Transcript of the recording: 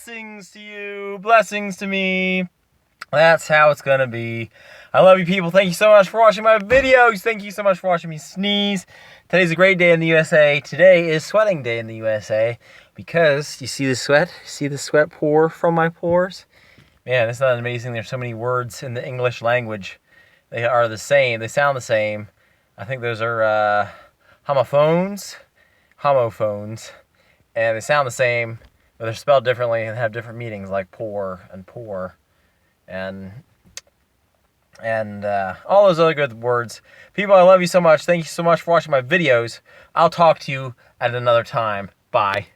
blessings to you, blessings to me. That's how it's gonna be. I love you people. Thank you so much for watching my videos. Thank you so much for watching me sneeze. Today's a great day in the USA. Today is sweating day in the USA because you see the sweat? See the sweat pour from my pores? Man, isn't that amazing? There's so many words in the English language. They are the same. They sound the same. I think those are homophones, and they sound the same, but they're spelled differently and have different meanings, like poor and poor, and all those other good words. People, I love you so much. Thank you so much for watching my videos. I'll talk to you at another time. Bye.